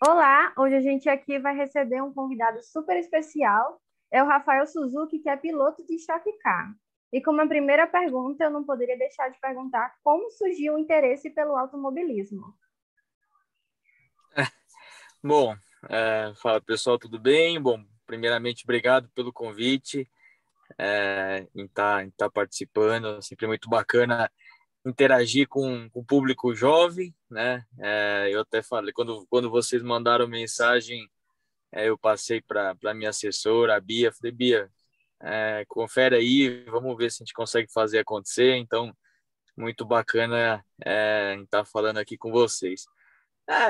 Olá, hoje a gente aqui vai receber um convidado super especial. É o Rafael Suzuki, que é piloto de Stock Car. E como a primeira pergunta, eu não poderia deixar de perguntar como surgiu o interesse pelo automobilismo. Bom, fala pessoal, tudo bem? Bom, primeiramente, obrigado pelo convite, em tá participando. É sempre muito bacana interagir com o público jovem, né? Eu até falei, quando vocês mandaram mensagem, eu passei para minha assessora, a Bia, falei, Bia, confere aí, vamos ver se a gente consegue fazer acontecer. Então, muito bacana estar falando aqui com vocês.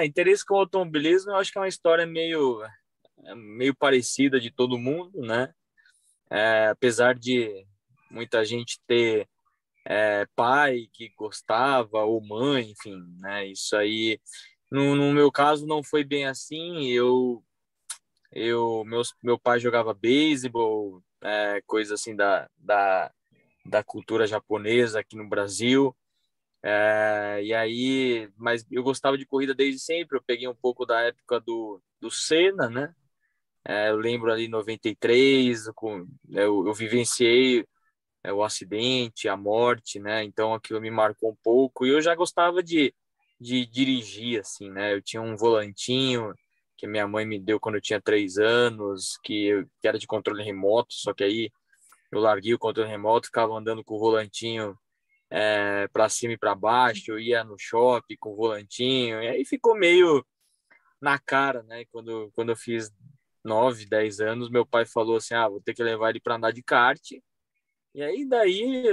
Interesse com o automobilismo, eu acho que é uma história meio parecida de todo mundo, né? Apesar de muita gente ter pai que gostava ou mãe, enfim, né? Isso aí, no meu caso, não foi bem assim. Meu pai jogava beisebol, coisa assim da cultura japonesa aqui no Brasil. E aí, mas eu gostava de corrida desde sempre. Eu peguei um pouco da época do Senna, né? Eu lembro ali em 93, eu vivenciei o acidente, a morte, né? Então aquilo me marcou um pouco. E eu já gostava de dirigir, assim, né? Eu tinha um volantinho que minha mãe me deu quando eu tinha 3 anos, que era de controle remoto, só que aí eu larguei o controle remoto, ficava andando com o volantinho para cima e para baixo, eu ia no shopping com o volantinho, e aí ficou meio na cara, né? Quando eu fiz 9, 10 anos, meu pai falou assim: vou ter que levar ele para andar de kart. E aí daí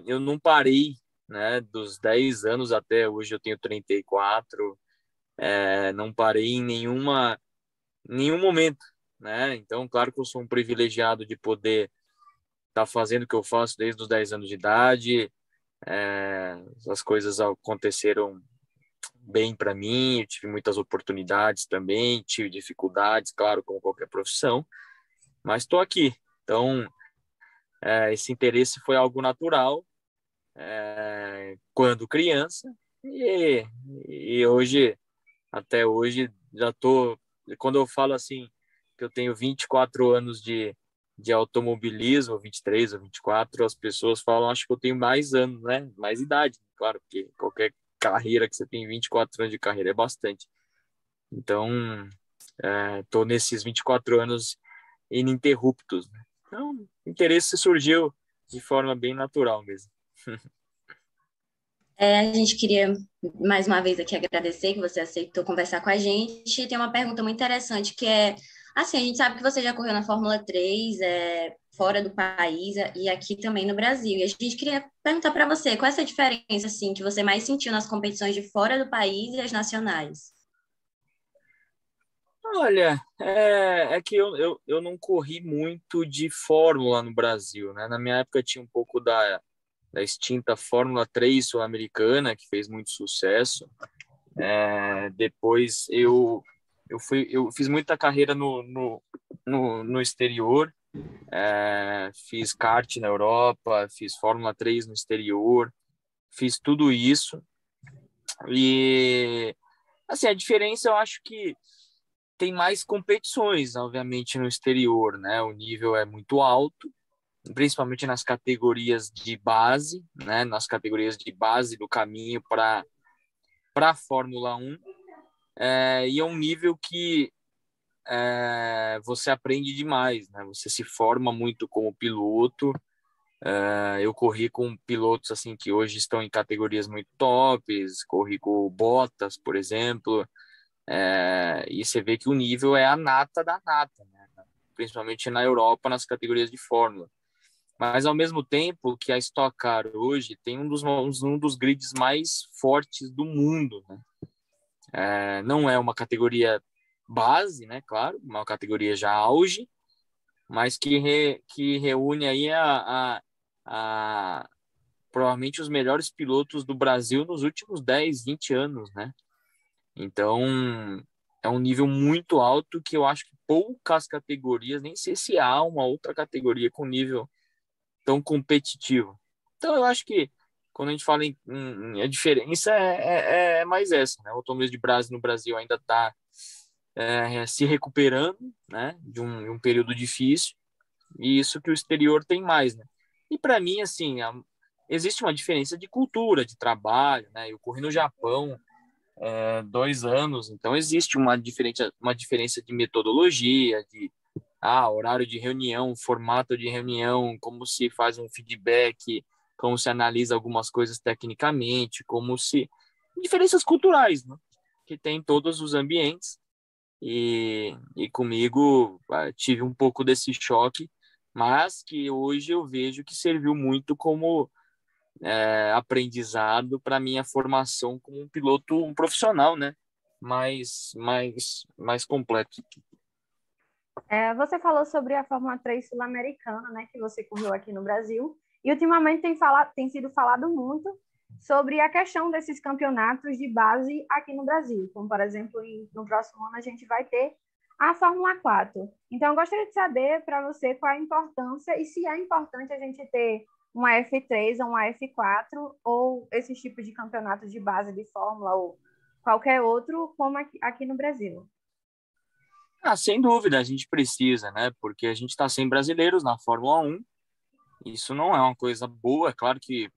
eu não parei, né? Dos 10 anos até hoje eu tenho 34, não parei em nenhum momento, né? Então, claro que eu sou um privilegiado de poder estar fazendo o que eu faço desde os 10 anos de idade. As coisas aconteceram bem para mim, eu tive muitas oportunidades também, tive dificuldades, claro, como qualquer profissão, mas estou aqui. Então, esse interesse foi algo natural quando criança e, e hoje, até hoje, já tô. Quando eu falo assim, que eu tenho 24 anos de automobilismo, 23 ou 24, as pessoas falam, acho que eu tenho mais anos, né? Mais idade, claro, porque qualquer carreira que você tem 24 anos de carreira é bastante. Então, estou nesses 24 anos ininterruptos, né? Então, o interesse surgiu de forma bem natural mesmo. A gente queria mais uma vez aqui agradecer que você aceitou conversar com a gente. E tem uma pergunta muito interessante que é, assim, a gente sabe que você já correu na Fórmula 3, fora do país e aqui também no Brasil. E a gente queria perguntar para você, qual é essa diferença assim que você mais sentiu nas competições de fora do país e as nacionais? Olha, é que eu não corri muito de Fórmula no Brasil, né? Na minha época tinha um pouco da extinta Fórmula 3 sul-americana, que fez muito sucesso. Depois eu fiz muita carreira no exterior, fiz kart na Europa, fiz Fórmula 3 no exterior, fiz tudo isso. E, assim, a diferença eu acho que tem mais competições, obviamente, no exterior, né? O nível é muito alto, principalmente nas categorias de base, né? Nas categorias de base do caminho para a Fórmula 1. E é um nível que você aprende demais, né? Você se forma muito como piloto. Eu corri com pilotos assim que hoje estão em categorias muito tops, corri com o Bottas, por exemplo, e você vê que o nível é a nata da nata, né? Principalmente na Europa, nas categorias de Fórmula. Mas ao mesmo tempo que a Stock Car hoje tem um dos grids mais fortes do mundo, né? Não é uma categoria base, né? Claro, uma categoria já auge, mas que reúne aí a provavelmente os melhores pilotos do Brasil nos últimos 10, 20 anos, né? Então, é um nível muito alto que eu acho que poucas categorias, nem sei se há uma outra categoria com nível tão competitivo. Então, eu acho que quando a gente fala em a diferença é mais essa, né? O automobilismo de Brasil no Brasil ainda está se recuperando, né, de um período difícil, e isso que o exterior tem mais, né? E para mim, assim, existe uma diferença de cultura, de trabalho, né? Eu corri no Japão 2 anos, então existe uma diferença de metodologia, de horário de reunião, formato de reunião, como se faz um feedback, como se analisa algumas coisas tecnicamente, diferenças culturais, né? Que tem em todos os ambientes. E comigo tive um pouco desse choque, mas que hoje eu vejo que serviu muito como aprendizado para minha formação como um piloto, um profissional, né? Mais completo. Você falou sobre a Fórmula 3 sul-americana, né, que você correu aqui no Brasil, e ultimamente tem sido falado muito sobre a questão desses campeonatos de base aqui no Brasil, como, por exemplo, no próximo ano a gente vai ter a Fórmula 4. Então, eu gostaria de saber para você qual a importância e se é importante a gente ter uma F3 ou uma F4 ou esses tipos de campeonatos de base de Fórmula ou qualquer outro, como aqui no Brasil. Sem dúvida, a gente precisa, né? Porque a gente está sem brasileiros na Fórmula 1. Isso não é uma coisa boa. É claro que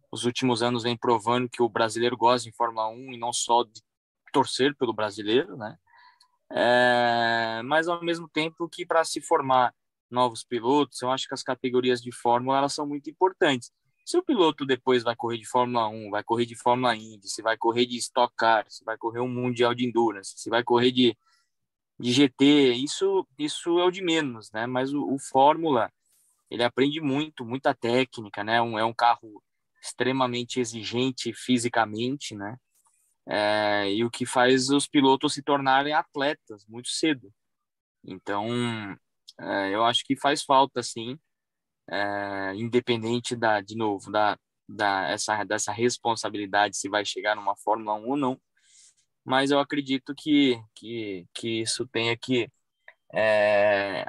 os últimos anos vem provando que o brasileiro gosta de Fórmula 1 e não só de torcer pelo brasileiro, né? Mas ao mesmo tempo que para se formar novos pilotos, eu acho que as categorias de Fórmula elas são muito importantes. Se o piloto depois vai correr de Fórmula 1, vai correr de Fórmula Indy, se vai correr de Stock Car, se vai correr um Mundial de Endurance, se vai correr de GT, isso é o de menos, né? Mas o Fórmula, ele aprende muita técnica, né? É um carro extremamente exigente fisicamente, né? E o que faz os pilotos se tornarem atletas muito cedo. Então, eu acho que faz falta, sim, independente de novo, dessa responsabilidade se vai chegar numa Fórmula 1 ou não, mas eu acredito que isso tenha que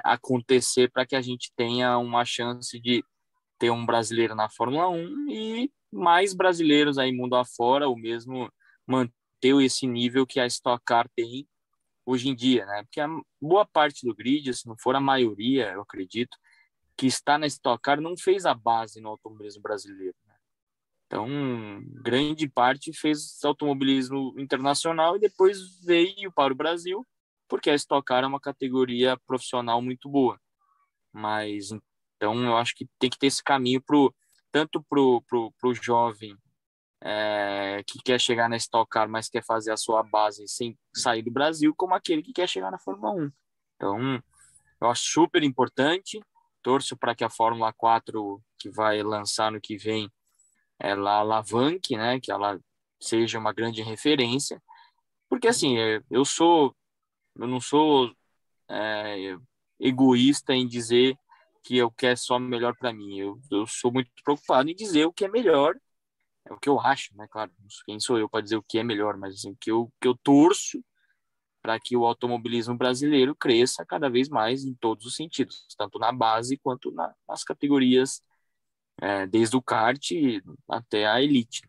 acontecer para que a gente tenha uma chance de ter um brasileiro na Fórmula 1 e mais brasileiros aí mundo afora, ou mesmo manter esse nível que a Stock Car tem hoje em dia, né? Porque a boa parte do grid, se não for a maioria, eu acredito, que está na Stock Car não fez a base no automobilismo brasileiro, né? Então, grande parte fez automobilismo internacional e depois veio para o Brasil, porque a Stock Car é uma categoria profissional muito boa. Mas, então, eu acho que tem que ter esse caminho tanto pro jovem que quer chegar na Stock Car, mas quer fazer a sua base sem sair do Brasil, como aquele que quer chegar na Fórmula 1. Então, eu acho super importante. Torço para que a Fórmula 4, que vai lançar no que vem, ela alavanque, né? Que ela seja uma grande referência. Porque, assim, eu não sou egoísta em dizer que eu quero só o melhor para mim. Eu sou muito preocupado em dizer o que é melhor. É o que eu acho, né? Claro, quem sou eu para dizer o que é melhor, mas assim, que eu torço para que o automobilismo brasileiro cresça cada vez mais em todos os sentidos, tanto na base quanto nas categorias, desde o kart até a elite.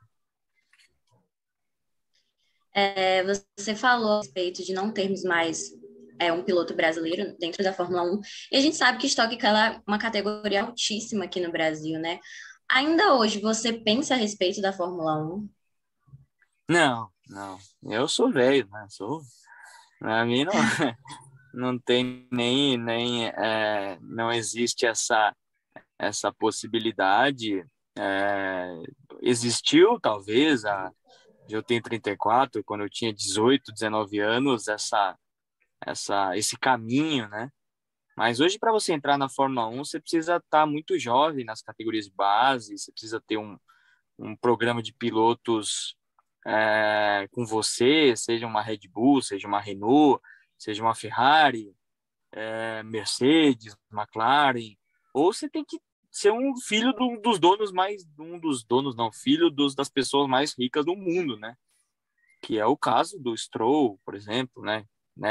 Você falou a respeito de não termos mais um piloto brasileiro dentro da Fórmula 1, e a gente sabe que Stock Car é uma categoria altíssima aqui no Brasil, né? Ainda hoje, você pensa a respeito da Fórmula 1? Não. Eu sou velho, né? A mim não, não tem não existe essa possibilidade. Existiu, talvez, eu tenho 34, quando eu tinha 18, 19 anos, esse caminho, né? Mas hoje, para você entrar na Fórmula 1, você precisa estar muito jovem nas categorias de base, você precisa ter um programa de pilotos com você, seja uma Red Bull, seja uma Renault, seja uma Ferrari, Mercedes, McLaren, ou você tem que ser um filho dos donos, não, filho das pessoas mais ricas do mundo, né? Que é o caso do Stroll, por exemplo, né?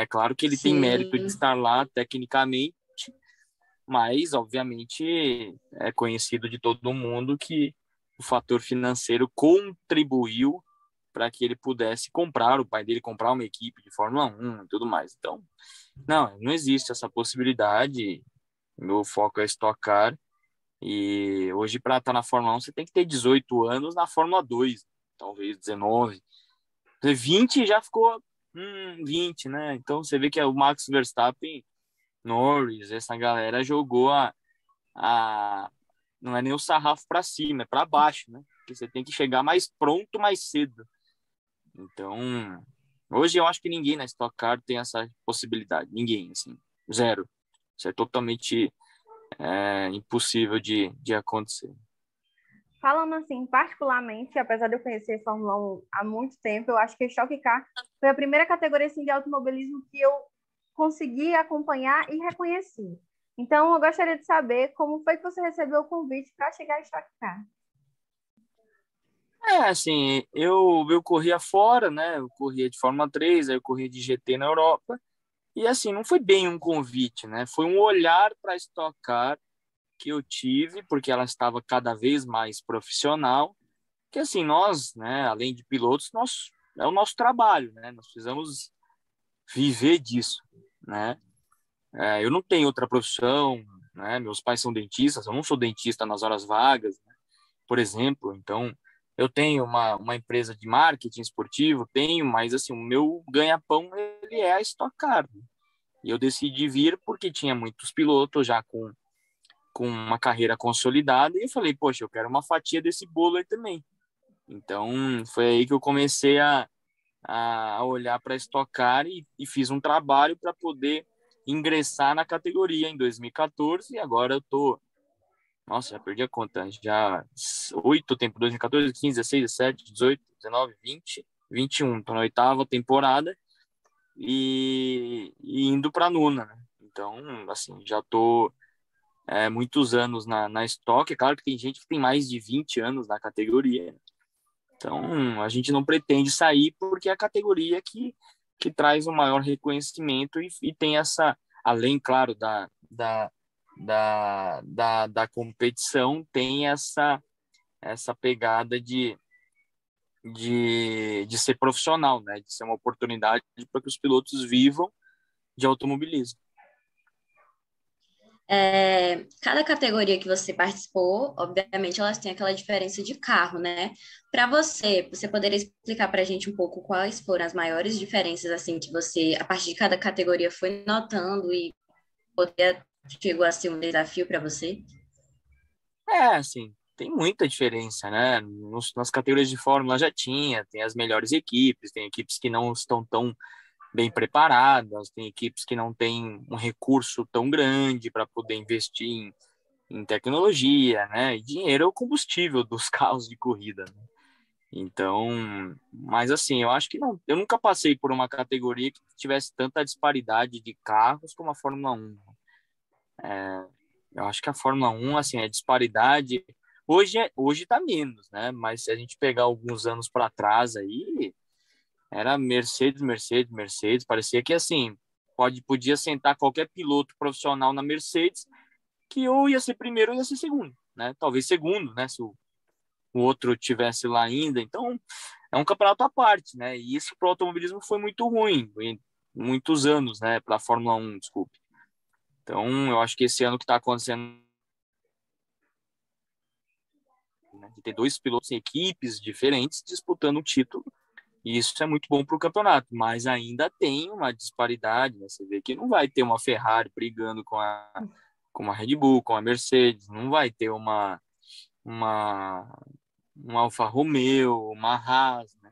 Claro que ele tem mérito de Sim. estar lá tecnicamente, mas obviamente é conhecido de todo mundo que o fator financeiro contribuiu para que ele pudesse comprar, o pai dele comprar uma equipe de Fórmula 1 e tudo mais. Então, não existe essa possibilidade. Meu foco é Stock Car. E hoje, para estar na Fórmula 1, você tem que ter 18 anos, na Fórmula 2, talvez 19. 20 já ficou 20, né? Então você vê que o Max Verstappen, Norris, essa galera jogou não é nem o sarrafo para cima, é para baixo, né? Porque você tem que chegar mais pronto, mais cedo. Então, hoje eu acho que ninguém na Stock Car tem essa possibilidade. Ninguém, assim, zero. Isso é totalmente impossível de acontecer. Falando assim, particularmente, apesar de eu conhecer Fórmula 1 há muito tempo, eu acho que o Stock Car foi a primeira categoria assim, de automobilismo que eu consegui acompanhar e reconheci. Então, eu gostaria de saber como foi que você recebeu o convite para chegar a Stock Car. Assim, eu corria fora, né? Eu corria de Fórmula 3, aí eu corria de GT na Europa. E assim, não foi bem um convite, né? Foi um olhar para a Stock Car que eu tive, porque ela estava cada vez mais profissional. Que assim, nós, né, além de pilotos, é o nosso trabalho, né? Nós precisamos viver disso, né? Eu não tenho outra profissão, né? Meus pais são dentistas, eu não sou dentista nas horas vagas, né? Por exemplo. Então, eu tenho uma empresa de marketing esportivo, mas assim, o meu ganha-pão, ele é a Stock Car. E eu decidi vir porque tinha muitos pilotos já com uma carreira consolidada, e eu falei, poxa, eu quero uma fatia desse bolo aí também. Então, foi aí que eu comecei a olhar para a Stock Car e fiz um trabalho para poder ingressar na categoria em 2014, e agora eu tô, nossa, já perdi a conta, já 8 tempos, 2014, 15, 16, 17, 18, 19, 20, 21, tô na 8ª temporada e indo para a 9ª, né? Então, assim, já tô muitos anos na Stock. É claro que tem gente que tem mais de 20 anos na categoria. Então, a gente não pretende sair porque é a categoria que traz o maior reconhecimento e tem essa, além, claro, da competição, tem essa pegada de ser profissional, né? De ser uma oportunidade para que os pilotos vivam de automobilismo. Cada categoria que você participou, obviamente, elas têm aquela diferença de carro, né? Para você poderia explicar para a gente um pouco quais foram as maiores diferenças, assim, que você, a partir de cada categoria, foi notando e chegou a ser um desafio para você? Assim, tem muita diferença, né? Nas categorias de Fórmula já tem as melhores equipes, tem equipes que não estão tão bem preparadas, tem equipes que não têm um recurso tão grande para poder investir em tecnologia, né? E dinheiro é o combustível dos carros de corrida, né? Então, mas assim, eu acho que não, eu nunca passei por uma categoria que tivesse tanta disparidade de carros como a Fórmula 1. Eu acho que a Fórmula 1, assim, a disparidade hoje tá menos, né? Mas se a gente pegar alguns anos para trás aí, era Mercedes, Mercedes, Mercedes. Parecia que, assim, podia sentar qualquer piloto profissional na Mercedes que ou ia ser primeiro ou ia ser segundo, né? Talvez segundo, né? Se o outro tivesse lá ainda. Então, é um campeonato à parte, né? E isso para o automobilismo foi muito ruim, em muitos anos, né? Para a Fórmula 1, desculpe. Então, eu acho que esse ano que está acontecendo, né, de ter dois pilotos em equipes diferentes disputando o título, e isso é muito bom para o campeonato, mas ainda tem uma disparidade, né? Você vê que não vai ter uma Ferrari brigando com a Red Bull, com a Mercedes, não vai ter uma um Alfa Romeo, uma Haas, né?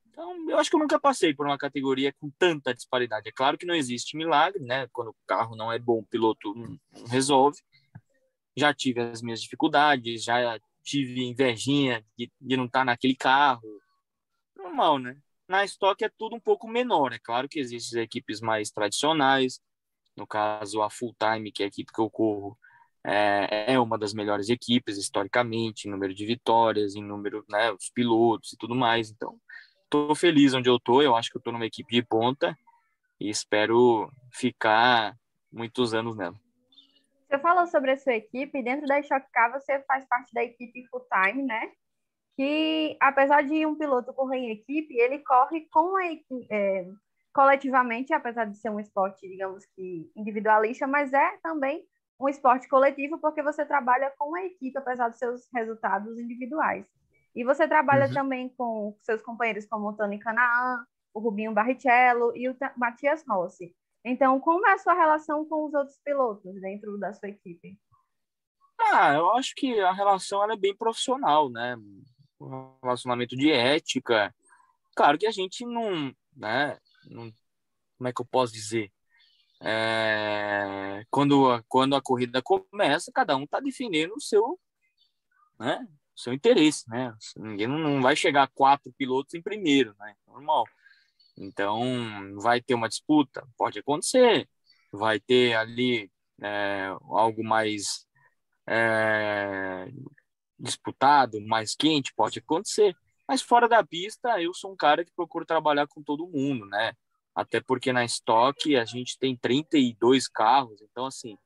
Então, eu acho que eu nunca passei por uma categoria com tanta disparidade. É claro que não existe milagre, né? Quando o carro não é bom, o piloto não resolve. Já tive as minhas dificuldades, já tive invejinha de não estar naquele carro. Normal, né? Na Stock é tudo um pouco menor. É claro que existem equipes mais tradicionais. No caso, a Full Time, que é a equipe que eu corro, é uma das melhores equipes historicamente, em número de vitórias, em número, né, os pilotos e tudo mais. Então, estou feliz onde eu estou. Eu acho que eu estou numa equipe de ponta e espero ficar muitos anos nela. Você falou sobre a sua equipe, dentro da Stock Car você faz parte da equipe full time, né? que, apesar de um piloto correr em equipe, ele corre com coletivamente, apesar de ser um esporte, digamos que individualista, mas é também um esporte coletivo, porque você trabalha com a equipe, apesar dos seus resultados individuais. E você trabalha Uhum. também com seus companheiros como o Tony Canaan, o Rubinho Barrichello e o Matias Rossi. Então, como é a sua relação com os outros pilotos dentro da sua equipe? Eu acho que a relação ela é bem profissional, né? Um relacionamento de ética. Claro que a gente não, né? Não, como é que eu posso dizer? Quando a corrida começa, cada um está defendendo o seu, né? O seu interesse, né? Ninguém não vai chegar 4 pilotos em primeiro, né? Normal. Então, vai ter uma disputa? Pode acontecer. Vai ter ali algo mais é, disputado, mais quente? Pode acontecer. Mas fora da pista, eu sou um cara que procura trabalhar com todo mundo, né? Até porque na Stock a gente tem 32 carros, então, assim,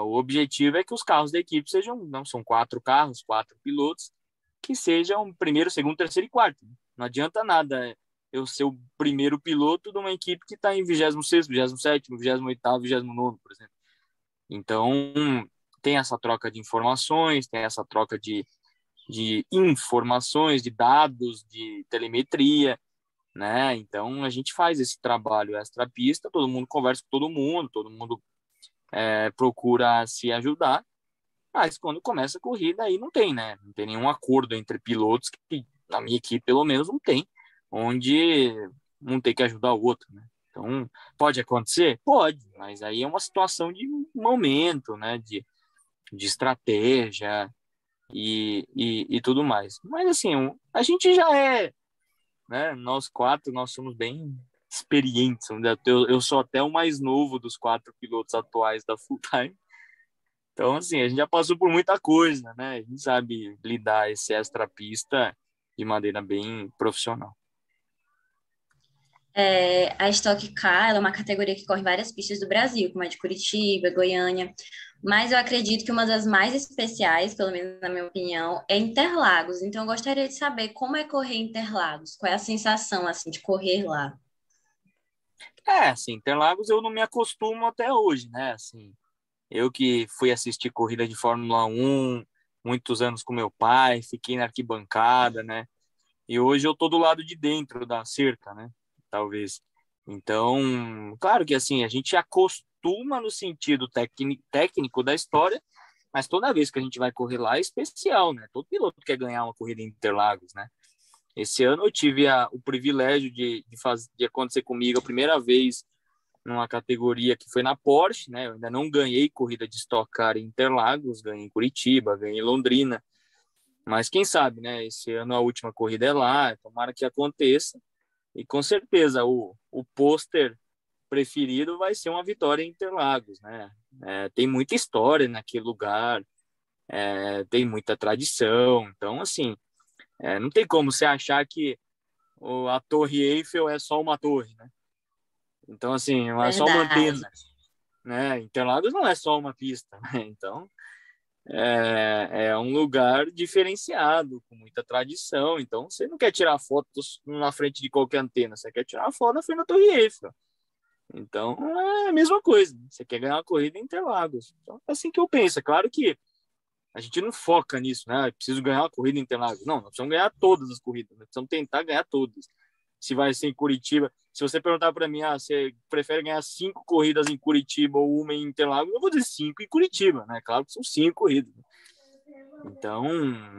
o objetivo é que os carros da equipe sejam, não são 4 carros, 4 pilotos, que sejam primeiro, segundo, terceiro e quarto. Não adianta nada eu ser o primeiro piloto de uma equipe que está em 26º, 27º, 28º, 29º, por exemplo. Então, tem essa troca de informações, tem essa troca de informações, de dados, de telemetria, né? Então, a gente faz esse trabalho extra-pista, todo mundo conversa com todo mundo procura se ajudar, mas quando começa a corrida aí não tem, né? Não tem nenhum acordo entre pilotos, que na minha equipe pelo menos não tem, onde um tem que ajudar o outro, né? Então, pode acontecer? Pode, mas aí é uma situação de momento, né? De estratégia e tudo mais. Mas assim, a gente já né? Nós 4, nós somos bem experientes. Eu sou até o mais novo dos 4 pilotos atuais da Full Time. Então, assim, a gente já passou por muita coisa, né? A gente sabe lidar esse extra-pista de maneira bem profissional. A Stock Car, ela é uma categoria que corre em várias pistas do Brasil, como a de Curitiba, Goiânia, mas eu acredito que uma das mais especiais, pelo menos na minha opinião, é Interlagos. Então, eu gostaria de saber como é correr em Interlagos, qual é a sensação, assim, de correr lá. Assim, Interlagos eu não me acostumo até hoje, né? Assim, eu que fui assistir corrida de Fórmula 1 muitos anos com meu pai, fiquei na arquibancada, né? E hoje eu tô do lado de dentro da cerca, né? Talvez. Então, claro que assim, a gente acostuma no sentido técnico da história, mas toda vez que a gente vai correr lá é especial, né? Todo piloto quer ganhar uma corrida em Interlagos, né? Esse ano eu tive o privilégio de acontecer comigo a primeira vez numa categoria que foi na Porsche, né? Eu ainda não ganhei corrida de Stock Car em Interlagos, ganhei em Curitiba, ganhei em Londrina, mas quem sabe, né? Esse ano a última corrida é lá, tomara que aconteça. E com certeza o pôster preferido vai ser uma vitória em Interlagos, né? Tem muita história naquele lugar, tem muita tradição. Então, assim, não tem como você achar que a Torre Eiffel é só uma torre, né? Então, assim, não é só uma Verdade. antena, né? Interlagos não é só uma pista, né? Então, é um lugar diferenciado, com muita tradição. Então, você não quer tirar fotos na frente de qualquer antena, você quer tirar foto na frente da Torre Eiffel. Então, é a mesma coisa. Você quer ganhar uma corrida em Interlagos. Então, é assim que eu penso. É claro que a gente não foca nisso, né? Preciso ganhar uma corrida em Interlagos. Não, nós precisamos ganhar todas as corridas. Nós precisamos tentar ganhar todas. Se vai ser em Curitiba. Se você perguntar para mim, você prefere ganhar 5 corridas em Curitiba ou uma em Interlagos, eu vou dizer 5 em Curitiba, né? Claro que são 5 corridas. Então,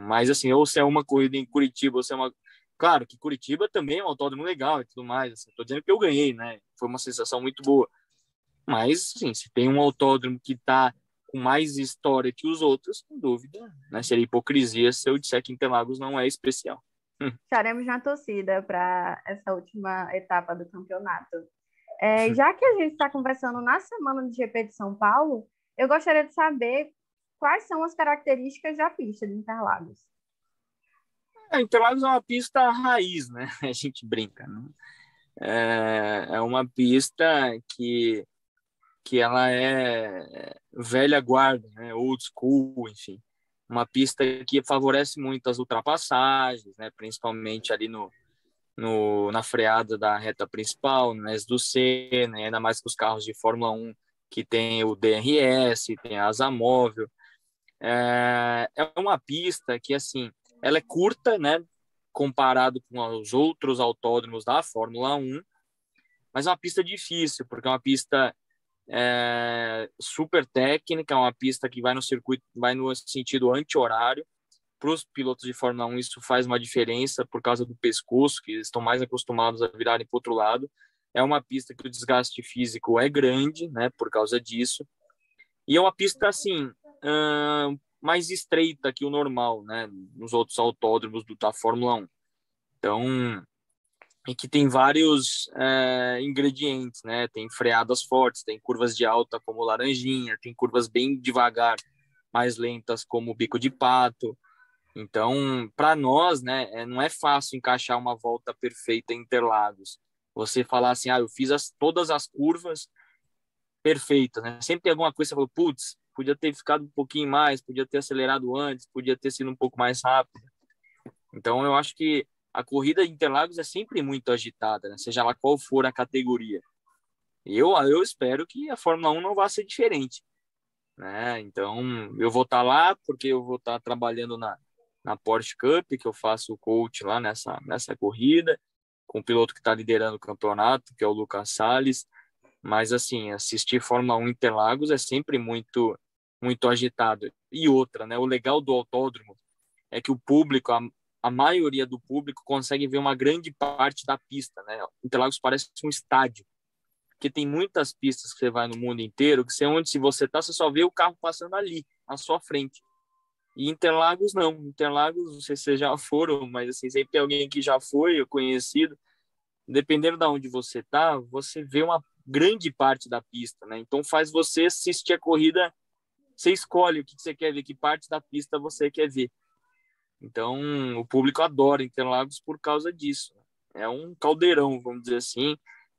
mas assim, ou se é uma corrida em Curitiba, ou se é uma. Claro que Curitiba também é um autódromo legal e tudo mais. Assim, tô dizendo que eu ganhei, né? Foi uma sensação muito boa. Mas, assim, se tem um autódromo que está com mais história que os outros, sem dúvida, né? Seria hipocrisia se eu disser que Interlagos não é especial. Estaremos na torcida para essa última etapa do campeonato. Já que a gente está conversando na semana do GP de São Paulo, eu gostaria de saber quais são as características da pista de Interlagos. Interlagos é uma pista raiz, né? A gente brinca, né? É uma pista que ela é velha guarda, né? Old school, enfim. uma pista que favorece muito as ultrapassagens, né? Principalmente ali na freada da reta principal, no S do C, né? Ainda mais com os carros de Fórmula 1 que tem o DRS, tem a asa móvel. É uma pista que, assim, ela é curta, né? Comparado com os outros autódromos da Fórmula 1, mas é uma pista difícil, porque é uma pista super técnica, é uma pista que vai no circuito, vai no sentido anti-horário. Para os pilotos de Fórmula 1 isso faz uma diferença por causa do pescoço, que eles estão mais acostumados a virarem para o outro lado. É uma pista que o desgaste físico é grande, né, por causa disso. E é uma pista, assim, mais estreita que o normal, né, nos outros autódromos da Fórmula 1. Então, e que tem vários ingredientes, né? Tem freadas fortes, tem curvas de alta como Laranjinha, tem curvas bem devagar, mais lentas como Bico de Pato. Então, para nós, né, não é fácil encaixar uma volta perfeita em Interlagos. Você falar assim, eu fiz todas as curvas perfeitas, né? Sempre tem alguma coisa que você fala, putz, podia ter ficado um pouquinho mais, podia ter acelerado antes, podia ter sido um pouco mais rápido. Então, eu acho que a corrida de Interlagos é sempre muito agitada, né? Seja lá qual for a categoria. E eu espero que a Fórmula 1 não vá ser diferente, né? Então, eu vou estar lá porque eu vou estar trabalhando na Porsche Cup, que eu faço o coach lá nessa corrida, com o piloto que está liderando o campeonato, que é o Lucas Salles. Mas, assim, assistir Fórmula 1 Interlagos é sempre muito, muito agitado. E outra, né? O legal do autódromo é que o público, a maioria do público consegue ver uma grande parte da pista, né? Interlagos parece um estádio, porque tem muitas pistas que você vai no mundo inteiro, que você, onde se você tá, você só vê o carro passando ali, à sua frente. E Interlagos não. Interlagos, não sei se vocês já foram, mas assim, sempre tem alguém que já foi, conhecido. Dependendo de onde você tá, você vê uma grande parte da pista, né? Então faz você assistir a corrida, você escolhe o que você quer ver, que parte da pista você quer ver. Então, o público adora Interlagos por causa disso. É um caldeirão, vamos dizer assim.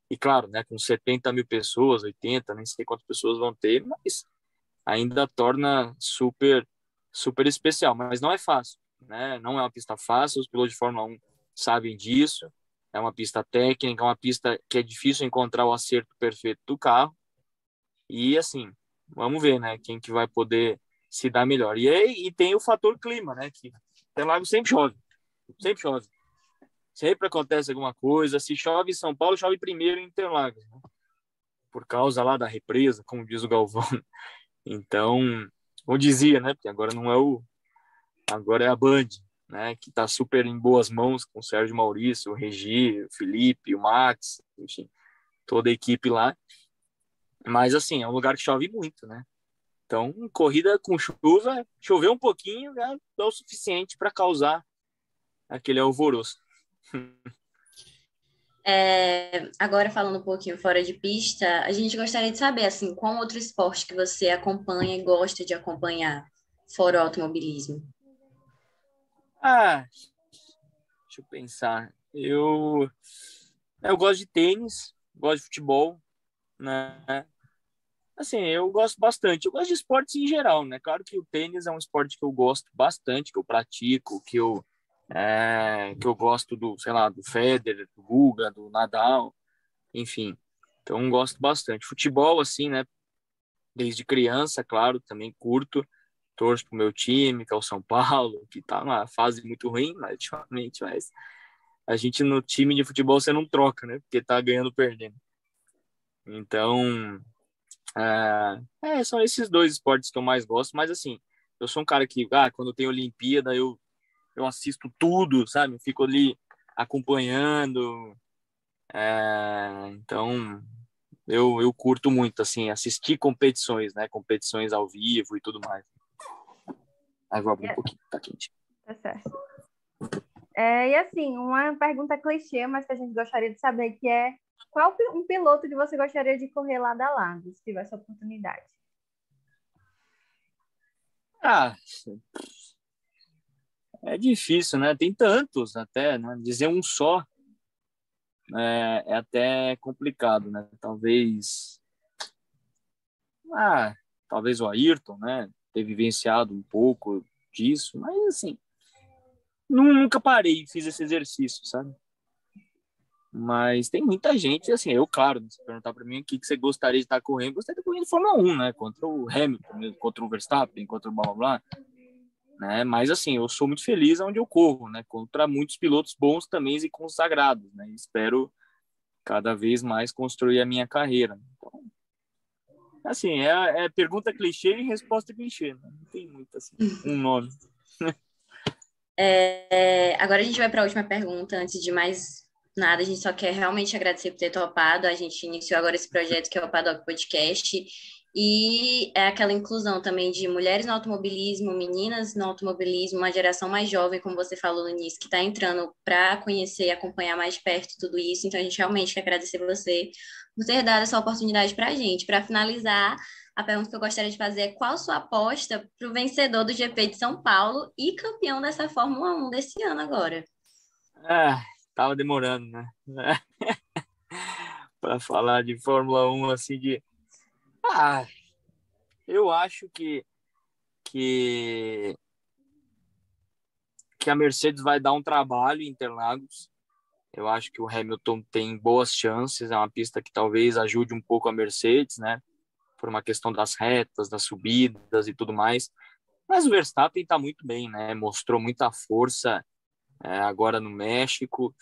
E claro, né, com 70 mil pessoas, 80, nem sei quantas pessoas vão ter, mas ainda torna super, super especial. Mas não é fácil, né? Não é uma pista fácil, os pilotos de Fórmula 1 sabem disso. É uma pista técnica, é uma pista que é difícil encontrar o acerto perfeito do carro. E assim, vamos ver, né, quem que vai poder se dar melhor. E tem o fator clima, né, que Interlagos sempre chove, sempre chove. Sempre acontece alguma coisa. Se chove em São Paulo, chove primeiro em Interlagos, né? Por causa lá da represa, como diz o Galvão. Então, ou dizia, né? Porque agora não é agora é a Band, né? Que tá super em boas mãos com o Sérgio Maurício, o Regi, o Felipe, o Max, enfim, toda a equipe lá. Mas assim, é um lugar que chove muito, né? Então, corrida com chuva, chover um pouquinho já é o suficiente para causar aquele alvoroço. Agora falando um pouquinho fora de pista, a gente gostaria de saber, assim, qual outro esporte que você acompanha e gosta de acompanhar, fora o automobilismo? Deixa eu pensar. Eu gosto de tênis, gosto de futebol, né? Assim, eu gosto bastante. Eu gosto de esportes em geral, né? Claro que o tênis é um esporte que eu gosto bastante, que eu pratico, que eu gosto sei lá, do Federer, do Guga, do Nadal, enfim. Então, eu gosto bastante. Futebol, assim, né? Desde criança, claro, também curto. Torço pro meu time, que é o São Paulo, que tá numa fase muito ruim, mas ultimamente, mas a gente no time de futebol você não troca, né? Porque tá ganhando ou perdendo. Então, são esses dois esportes que eu mais gosto, mas assim, eu sou um cara que, quando tem Olimpíada, eu assisto tudo, sabe? Eu fico ali acompanhando. Então, eu curto muito, assim, assistir competições, né? Competições ao vivo e tudo mais. Aí vou abrir um pouquinho, tá quente. Tá certo. E assim, uma pergunta clichê, mas que a gente gostaria de saber, que é qual um piloto que você gostaria de correr lado a lado, se tivesse a oportunidade? Ah, é difícil, né? Tem tantos até, né? Dizer um só é até complicado, né? Ah, talvez o Ayrton, né? Ter vivenciado um pouco. disso, mas assim, nunca parei e fiz esse exercício, sabe? Mas tem muita gente, assim, eu, claro, se perguntar para mim o que você gostaria de estar correndo, gostaria de estar correndo Fórmula 1, né? Contra o Hamilton, contra o Verstappen, contra o blá blá blá, né? Mas assim, eu sou muito feliz onde eu corro, né? Contra muitos pilotos bons também e consagrados, né? Espero cada vez mais construir a minha carreira. Então, assim, é pergunta clichê e resposta clichê, né? Não tem muito assim, um nome. Agora a gente vai para a última pergunta. Antes de mais nada, a gente só quer realmente agradecer por ter topado. A gente iniciou agora esse projeto que é o Paddock Podcast. E é aquela inclusão também de mulheres no automobilismo, meninas no automobilismo, uma geração mais jovem, como você falou no início, que está entrando para conhecer e acompanhar mais perto tudo isso. Então a gente realmente quer agradecer você por ter dado essa oportunidade para a gente. Para finalizar, a pergunta que eu gostaria de fazer é qual sua aposta para o vencedor do GP de São Paulo e campeão dessa Fórmula 1 desse ano agora? Tava demorando, né? Para falar de Fórmula 1, assim, eu acho que, que a Mercedes vai dar um trabalho em Interlagos. Eu acho que o Hamilton tem boas chances, é uma pista que talvez ajude um pouco a Mercedes, né? Por uma questão das retas, das subidas e tudo mais. Mas o Verstappen está muito bem, né? Mostrou muita força agora no México.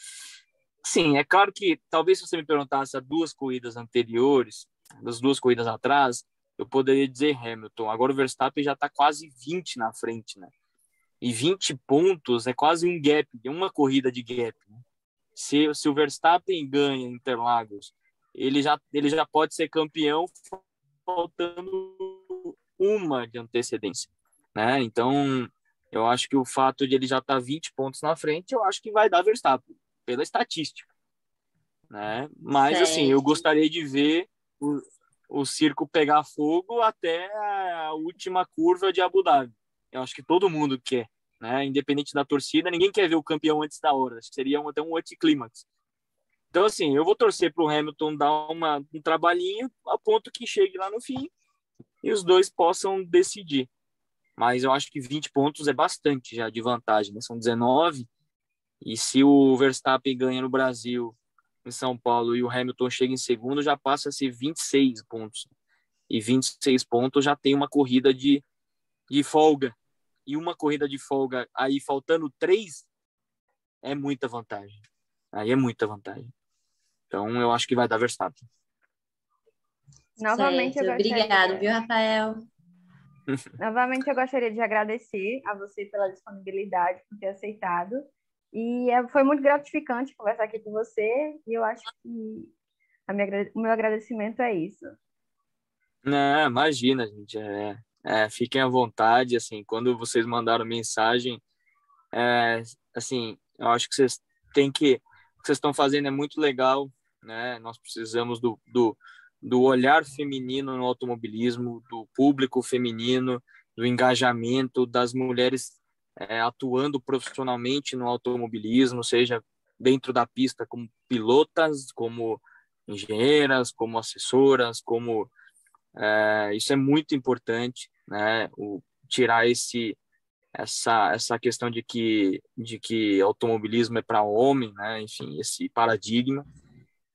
Sim, é claro que talvez se você me perguntasse há duas corridas anteriores, das duas corridas atrás, eu poderia dizer Hamilton. Agora o Verstappen já está quase 20 na frente, né? E 20 pontos é quase um gap, uma corrida de gap, né? Se o Verstappen ganha Interlagos, ele já pode ser campeão faltando uma de antecedência, né? Então, eu acho que o fato de ele já estar 20 pontos na frente, eu acho que vai dar Verstappen, pela estatística, né? Mas, assim, eu Certo. gostaria de ver o circo pegar fogo até a última curva de Abu Dhabi. Eu acho que todo mundo quer, né? Independente da torcida, ninguém quer ver o campeão antes da hora. Acho que seria até um anticlímax. Então, assim, eu vou torcer para o Hamilton dar um trabalhinho a ponto que chegue lá no fim e os dois possam decidir. Mas eu acho que 20 pontos é bastante já de vantagem, né? São 19, e se o Verstappen ganha no Brasil, em São Paulo, e o Hamilton chega em segundo, já passa a ser 26 pontos. E 26 pontos já tem uma corrida de folga. E uma corrida de folga aí faltando 3 é muita vantagem. Aí é muita vantagem. Então eu acho que vai dar Verstappen. Novamente, eu Certo. Obrigado, viu, gostaria, Rafael? novamente, eu gostaria de agradecer a você pela disponibilidade, por ter aceitado. E foi muito gratificante conversar aqui com você. E eu acho que o meu agradecimento é isso. Não, imagina, gente. Fiquem à vontade, assim, quando vocês mandaram mensagem, assim, eu acho que vocês têm que, o que vocês estão fazendo é muito legal, né? Nós precisamos do olhar feminino no automobilismo, do público feminino, do engajamento das mulheres atuando profissionalmente no automobilismo, seja dentro da pista como pilotas, como engenheiras, como assessoras, como isso é muito importante, né? Tirar essa questão de que automobilismo é para homem, né? Enfim, esse paradigma.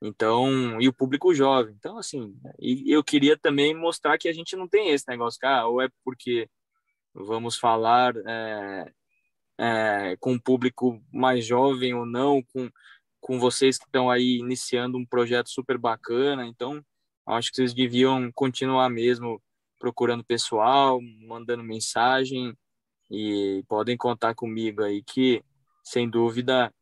Então, e o público jovem. Então, assim, e eu queria também mostrar que a gente não tem esse negócio, cara, ou é porque vamos falar com o público mais jovem ou não, com vocês que estão aí iniciando um projeto super bacana. Então, acho que vocês deviam continuar mesmo procurando pessoal, mandando mensagem, e podem contar comigo aí que, sem dúvida,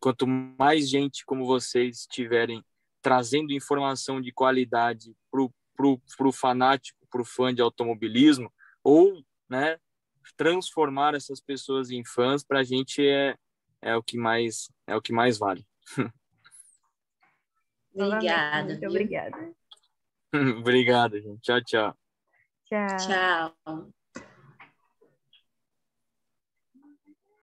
quanto mais gente como vocês estiverem trazendo informação de qualidade pro fanático, pro fã de automobilismo, ou, né, transformar essas pessoas em fãs, para a gente é o que mais vale. Novamente, Obrigada, muito viu? obrigada. Obrigado, gente. Tchau, tchau. Tchau. Tchau.